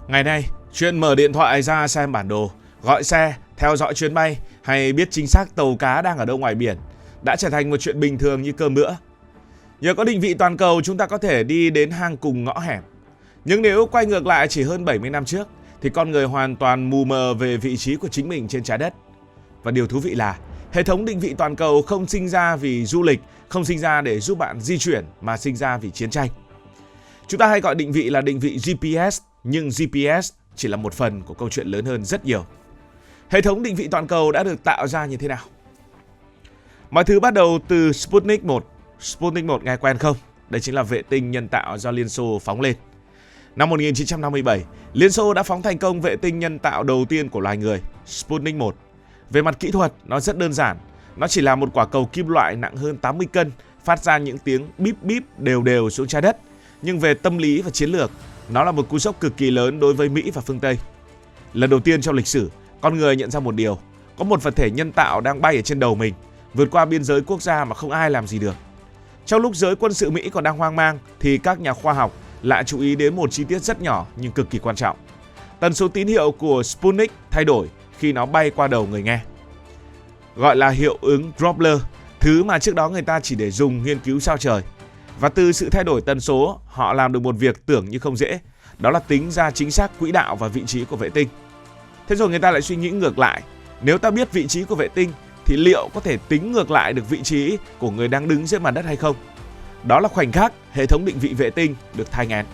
Ngày nay, chuyện mở điện thoại ra xem bản đồ, gọi xe, theo dõi chuyến bay hay biết chính xác tàu cá đang ở đâu ngoài biển đã trở thành một chuyện bình thường như cơm bữa. Nhờ có định vị toàn cầu, chúng ta có thể đi đến hang cùng ngõ hẻm. Nhưng nếu quay ngược lại chỉ hơn 70 năm trước thì con người hoàn toàn mù mờ về vị trí của chính mình trên trái đất. Và điều thú vị là hệ thống định vị toàn cầu không sinh ra vì du lịch, không sinh ra để giúp bạn di chuyển mà sinh ra vì chiến tranh. Chúng ta hay gọi định vị là định vị GPS, nhưng GPS chỉ là một phần của câu chuyện lớn hơn rất nhiều. Hệ thống định vị toàn cầu đã được tạo ra như thế nào? Mọi thứ bắt đầu từ Sputnik 1. Sputnik 1 nghe quen không? Đây chính là vệ tinh nhân tạo do Liên Xô phóng lên. Năm 1957, Liên Xô đã phóng thành công vệ tinh nhân tạo đầu tiên của loài người, Sputnik 1. Về mặt kỹ thuật, nó rất đơn giản. Nó chỉ là một quả cầu kim loại nặng hơn 80 cân, phát ra những tiếng bíp bíp đều đều xuống trái đất. Nhưng về tâm lý và chiến lược, nó là một cú sốc cực kỳ lớn đối với Mỹ và phương Tây. Lần đầu tiên trong lịch sử, con người nhận ra một điều, có một vật thể nhân tạo đang bay ở trên đầu mình, vượt qua biên giới quốc gia mà không ai làm gì được. Trong lúc giới quân sự Mỹ còn đang hoang mang, thì các nhà khoa học lại chú ý đến một chi tiết rất nhỏ nhưng cực kỳ quan trọng. Tần số tín hiệu của Sputnik thay đổi khi nó bay qua đầu người nghe. Gọi là hiệu ứng Doppler, thứ mà trước đó người ta chỉ để dùng nghiên cứu sao trời. Và từ sự thay đổi tần số, họ làm được một việc tưởng như không dễ, đó là tính ra chính xác quỹ đạo và vị trí của vệ tinh. Thế rồi người ta lại suy nghĩ ngược lại, nếu ta biết vị trí của vệ tinh thì liệu có thể tính ngược lại được vị trí của người đang đứng trên mặt đất hay không? Đó là khoảnh khắc hệ thống định vị vệ tinh được thai nghén.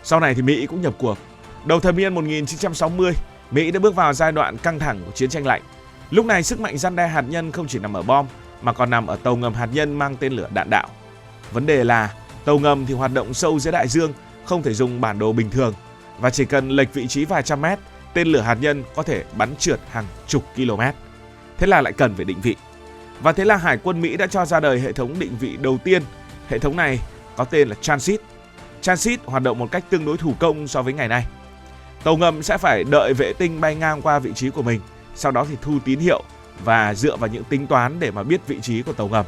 Sau này thì Mỹ cũng nhập cuộc. Đầu thập niên 1960, Mỹ đã bước vào giai đoạn căng thẳng của chiến tranh lạnh. Lúc này sức mạnh răn đe hạt nhân không chỉ nằm ở bom mà còn nằm ở tàu ngầm hạt nhân mang tên lửa đạn đạo. Vấn đề là tàu ngầm thì hoạt động sâu dưới đại dương, không thể dùng bản đồ bình thường và chỉ cần lệch vị trí vài trăm mét, tên lửa hạt nhân có thể bắn trượt hàng chục km. Thế là lại cần phải định vị. Và thế là Hải quân Mỹ đã cho ra đời hệ thống định vị đầu tiên. Hệ thống này có tên là Transit. Transit hoạt động một cách tương đối thủ công so với ngày nay. Tàu ngầm sẽ phải đợi vệ tinh bay ngang qua vị trí của mình, sau đó thì thu tín hiệu và dựa vào những tính toán để mà biết vị trí của tàu ngầm.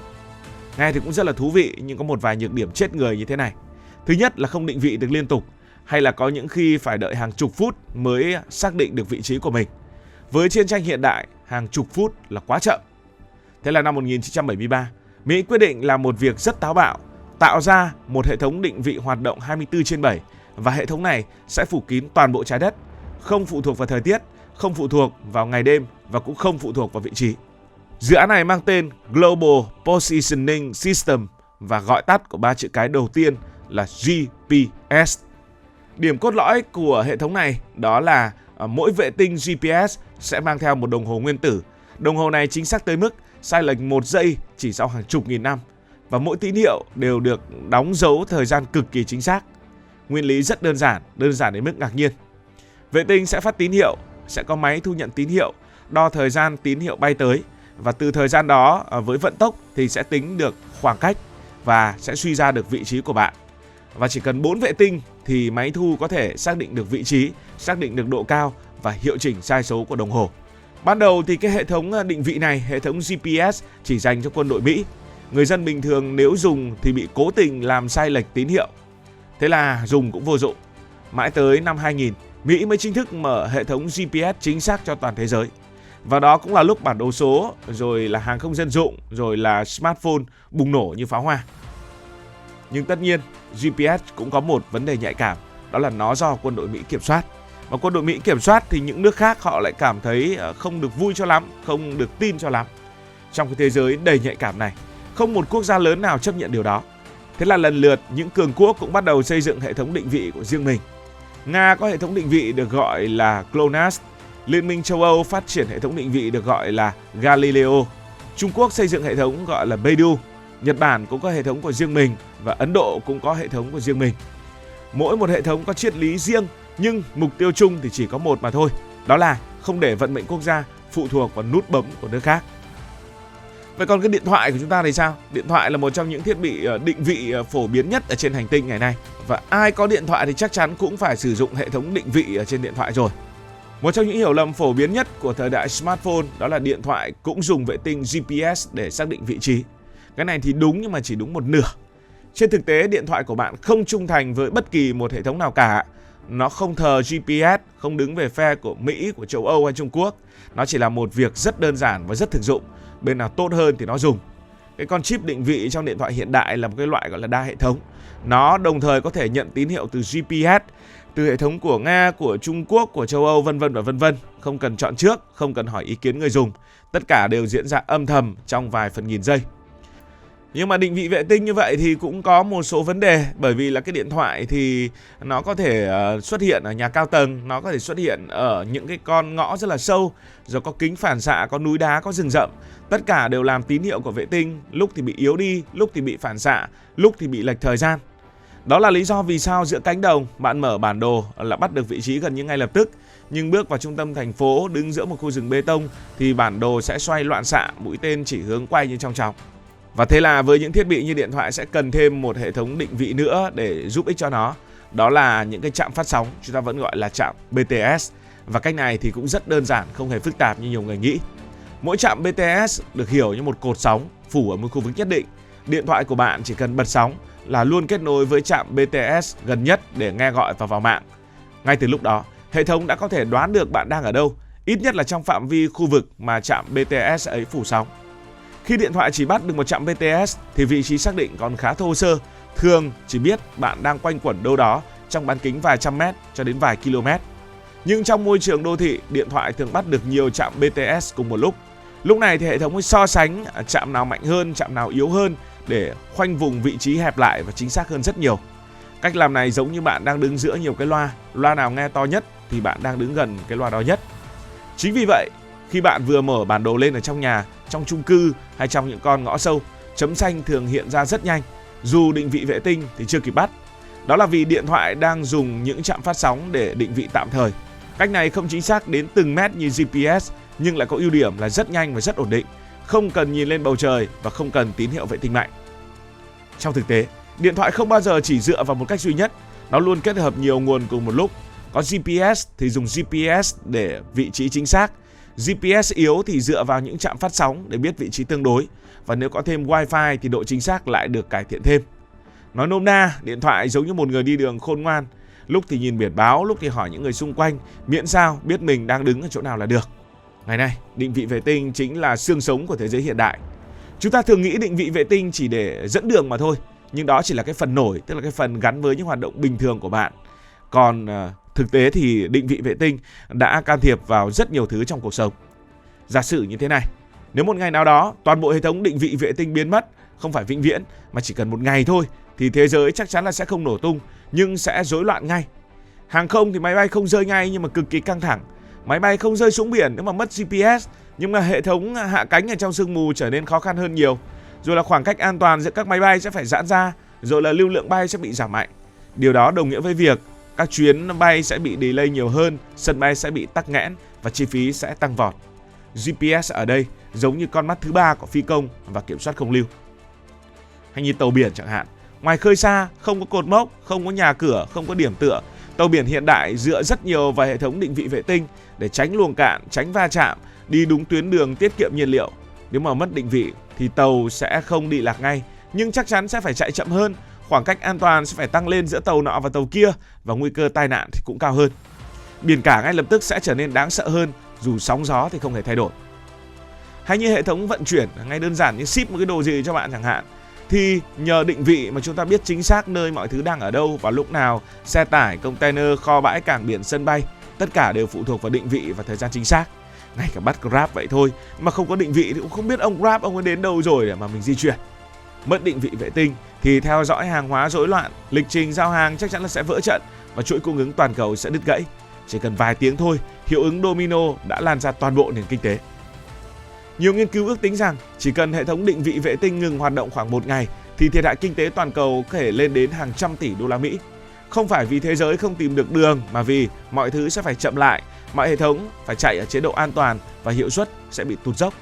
Nghe thì cũng rất là thú vị, nhưng có một vài nhược điểm chết người như thế này. Thứ nhất là không định vị được liên tục, hay là có những khi phải đợi hàng chục phút mới xác định được vị trí của mình. Với chiến tranh hiện đại, hàng chục phút là quá chậm. Thế là năm 1973, Mỹ quyết định làm một việc rất táo bạo, tạo ra một hệ thống định vị hoạt động 24/7 và hệ thống này sẽ phủ kín toàn bộ trái đất, không phụ thuộc vào thời tiết, không phụ thuộc vào ngày đêm và cũng không phụ thuộc vào vị trí. Dự án này mang tên Global Positioning System và gọi tắt của ba chữ cái đầu tiên là GPS. Điểm cốt lõi của hệ thống này đó là mỗi vệ tinh GPS sẽ mang theo một đồng hồ nguyên tử. Đồng hồ này chính xác tới mức sai lệch 1 giây chỉ sau hàng chục nghìn năm và mỗi tín hiệu đều được đóng dấu thời gian cực kỳ chính xác. Nguyên lý rất đơn giản đến mức ngạc nhiên. Vệ tinh sẽ phát tín hiệu, sẽ có máy thu nhận tín hiệu, đo thời gian tín hiệu bay tới và từ thời gian đó với vận tốc thì sẽ tính được khoảng cách và sẽ suy ra được vị trí của bạn. Và chỉ cần 4 vệ tinh thì máy thu có thể xác định được vị trí, xác định được độ cao và hiệu chỉnh sai số của đồng hồ. Ban đầu thì cái hệ thống định vị này, hệ thống GPS chỉ dành cho quân đội Mỹ. Người dân bình thường nếu dùng thì bị cố tình làm sai lệch tín hiệu. Thế là dùng cũng vô dụng. Mãi tới năm 2000, Mỹ mới chính thức mở hệ thống GPS chính xác cho toàn thế giới. Và đó cũng là lúc bản đồ số, rồi là hàng không dân dụng, rồi là smartphone bùng nổ như pháo hoa. Nhưng tất nhiên, GPS cũng có một vấn đề nhạy cảm, đó là nó do quân đội Mỹ kiểm soát. Mà quân đội Mỹ kiểm soát thì những nước khác họ lại cảm thấy không được vui cho lắm, không được tin cho lắm. Trong cái thế giới đầy nhạy cảm này, không một quốc gia lớn nào chấp nhận điều đó. Thế là lần lượt những cường quốc cũng bắt đầu xây dựng hệ thống định vị của riêng mình. Nga có hệ thống định vị được gọi là GLONASS. Liên minh châu Âu phát triển hệ thống định vị được gọi là Galileo. Trung Quốc xây dựng hệ thống gọi là Beidou. Nhật Bản cũng có hệ thống của riêng mình và Ấn Độ cũng có hệ thống của riêng mình. Mỗi một hệ thống có triết lý riêng nhưng mục tiêu chung thì chỉ có một mà thôi. Đó là không để vận mệnh quốc gia phụ thuộc vào nút bấm của nước khác. Vậy còn cái điện thoại của chúng ta thì sao? Điện thoại là một trong những thiết bị định vị phổ biến nhất ở trên hành tinh ngày nay. Và ai có điện thoại thì chắc chắn cũng phải sử dụng hệ thống định vị ở trên điện thoại rồi. Một trong những hiểu lầm phổ biến nhất của thời đại smartphone đó là điện thoại cũng dùng vệ tinh GPS để xác định vị trí. Cái này thì đúng nhưng mà chỉ đúng một nửa. Trên thực tế, điện thoại của bạn không trung thành với bất kỳ một hệ thống nào cả. nó không thờ GPS, không đứng về phe của Mỹ, của châu Âu hay Trung Quốc. Nó chỉ là một việc rất đơn giản và rất thực dụng. Bên nào tốt hơn thì nó dùng. Cái con chip định vị trong điện thoại hiện đại là một cái loại gọi là đa hệ thống. Nó đồng thời có thể nhận tín hiệu từ GPS, từ hệ thống của Nga, của Trung Quốc, của châu Âu, vân vân và vân vân. Không cần chọn trước, không cần hỏi ý kiến người dùng. Tất cả đều diễn ra âm thầm trong vài phần nghìn giây. Nhưng mà định vị vệ tinh như vậy thì cũng có một số vấn đề. Bởi vì là cái điện thoại thì nó có thể xuất hiện ở nhà cao tầng, nó có thể xuất hiện ở những cái con ngõ rất là sâu, rồi có kính phản xạ, có núi đá, có rừng rậm. Tất cả đều làm tín hiệu của vệ tinh lúc thì bị yếu đi, lúc thì bị phản xạ, lúc thì bị lệch thời gian. Đó là lý do vì sao giữa cánh đồng bạn mở bản đồ là bắt được vị trí gần như ngay lập tức. Nhưng bước vào trung tâm thành phố, đứng giữa một khu rừng bê tông thì bản đồ sẽ xoay loạn xạ, mũi tên chỉ hướng quay như trong chóng. Và thế là với những thiết bị như điện thoại sẽ cần thêm một hệ thống định vị nữa để giúp ích cho nó. Đó là những cái trạm phát sóng, chúng ta vẫn gọi là trạm BTS. Và cách này thì cũng rất đơn giản, không hề phức tạp như nhiều người nghĩ. Mỗi trạm BTS được hiểu như một cột sóng phủ ở một khu vực nhất định. Điện thoại của bạn chỉ cần bật sóng là luôn kết nối với trạm BTS gần nhất để nghe gọi và vào mạng. Ngay từ lúc đó, hệ thống đã có thể đoán được bạn đang ở đâu, ít nhất là trong phạm vi khu vực mà trạm BTS ấy phủ sóng. Khi điện thoại chỉ bắt được một trạm BTS thì vị trí xác định còn khá thô sơ, thường chỉ biết bạn đang quanh quẩn đâu đó trong bán kính vài trăm mét cho đến vài km. Nhưng trong môi trường đô thị, điện thoại thường bắt được nhiều trạm BTS cùng một lúc. Lúc này thì hệ thống mới so sánh trạm nào mạnh hơn, trạm nào yếu hơn để khoanh vùng vị trí hẹp lại và chính xác hơn rất nhiều. Cách làm này giống như bạn đang đứng giữa nhiều cái loa nào nghe to nhất thì bạn đang đứng gần cái loa đó nhất. Chính vì vậy, khi bạn vừa mở bản đồ lên ở trong nhà, trong chung cư hay trong những con ngõ sâu, chấm xanh thường hiện ra rất nhanh, dù định vị vệ tinh thì chưa kịp bắt. Đó là vì điện thoại đang dùng những trạm phát sóng để định vị tạm thời. Cách này không chính xác đến từng mét như GPS, nhưng lại có ưu điểm là rất nhanh và rất ổn định, không cần nhìn lên bầu trời và không cần tín hiệu vệ tinh mạnh. Trong thực tế, điện thoại không bao giờ chỉ dựa vào một cách duy nhất, nó luôn kết hợp nhiều nguồn cùng một lúc. Có GPS thì dùng GPS để vị trí chính xác, GPS yếu thì dựa vào những trạm phát sóng để biết vị trí tương đối, và nếu có thêm Wi-Fi thì độ chính xác lại được cải thiện thêm. Nói nôm na, điện thoại giống như một người đi đường khôn ngoan, lúc thì nhìn biển báo, lúc thì hỏi những người xung quanh, miễn sao biết mình đang đứng ở chỗ nào là được. Ngày nay, định vị vệ tinh chính là xương sống của thế giới hiện đại. Chúng ta thường nghĩ định vị vệ tinh chỉ để dẫn đường mà thôi, nhưng đó chỉ là cái phần nổi, tức là cái phần gắn với những hoạt động bình thường của bạn. Còn thực tế thì định vị vệ tinh đã can thiệp vào rất nhiều thứ trong cuộc sống. Giả sử như thế này, nếu một ngày nào đó toàn bộ hệ thống định vị vệ tinh biến mất, không phải vĩnh viễn mà chỉ cần một ngày thôi, thì thế giới chắc chắn là sẽ không nổ tung, nhưng sẽ rối loạn ngay. Hàng không thì máy bay không rơi ngay nhưng mà cực kỳ căng thẳng. Máy bay không rơi xuống biển nếu mà mất GPS, nhưng mà hệ thống hạ cánh ở trong sương mù trở nên khó khăn hơn nhiều. Rồi là khoảng cách an toàn giữa các máy bay sẽ phải giãn ra, rồi là lưu lượng bay sẽ bị giảm mạnh. Điều đó đồng nghĩa với việc các chuyến bay sẽ bị delay nhiều hơn, sân bay sẽ bị tắc nghẽn và chi phí sẽ tăng vọt. GPS ở đây giống như con mắt thứ ba của phi công và kiểm soát không lưu. Hay như tàu biển chẳng hạn, ngoài khơi xa, không có cột mốc, không có nhà cửa, không có điểm tựa, tàu biển hiện đại dựa rất nhiều vào hệ thống định vị vệ tinh để tránh luồng cạn, tránh va chạm, đi đúng tuyến đường, tiết kiệm nhiên liệu. Nếu mà mất định vị thì tàu sẽ không đi lạc ngay, nhưng chắc chắn sẽ phải chạy chậm hơn, khoảng cách an toàn sẽ phải tăng lên giữa tàu nọ và tàu kia, và nguy cơ tai nạn thì cũng cao hơn. Biển cả ngay lập tức sẽ trở nên đáng sợ hơn, dù sóng gió thì không hề thay đổi. Hay như hệ thống vận chuyển, ngay đơn giản như ship một cái đồ gì cho bạn chẳng hạn, thì nhờ định vị mà chúng ta biết chính xác nơi mọi thứ đang ở đâu và lúc nào, xe tải, container, kho bãi, cảng biển, sân bay, tất cả đều phụ thuộc vào định vị và thời gian chính xác. Ngay cả bắt Grab vậy thôi, mà không có định vị thì cũng không biết ông Grab ông ấy đến đâu rồi để mà mình di chuyển. Mất định vị vệ tinh thì theo dõi hàng hóa rối loạn, lịch trình giao hàng chắc chắn là sẽ vỡ trận và chuỗi cung ứng toàn cầu sẽ đứt gãy. Chỉ cần vài tiếng thôi, hiệu ứng domino đã lan ra toàn bộ nền kinh tế. Nhiều nghiên cứu ước tính rằng chỉ cần hệ thống định vị vệ tinh ngừng hoạt động khoảng một ngày thì thiệt hại kinh tế toàn cầu có thể lên đến hàng trăm tỷ đô la Mỹ. Không phải vì thế giới không tìm được đường mà vì mọi thứ sẽ phải chậm lại, mọi hệ thống phải chạy ở chế độ an toàn và hiệu suất sẽ bị tụt dốc.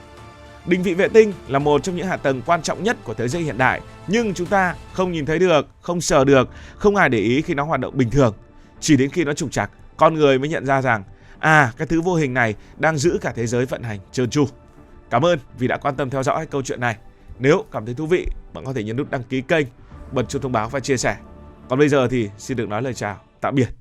Định vị vệ tinh là một trong những hạ tầng quan trọng nhất của thế giới hiện đại, nhưng chúng ta không nhìn thấy được, không sờ được, không ai để ý khi nó hoạt động bình thường. Chỉ đến khi nó trục trặc, con người mới nhận ra rằng cái thứ vô hình này đang giữ cả thế giới vận hành trơn tru. Cảm ơn vì đã quan tâm theo dõi câu chuyện này. Nếu cảm thấy thú vị, bạn có thể nhấn nút đăng ký kênh, bật chuông thông báo và chia sẻ. Còn bây giờ thì xin được nói lời chào, tạm biệt.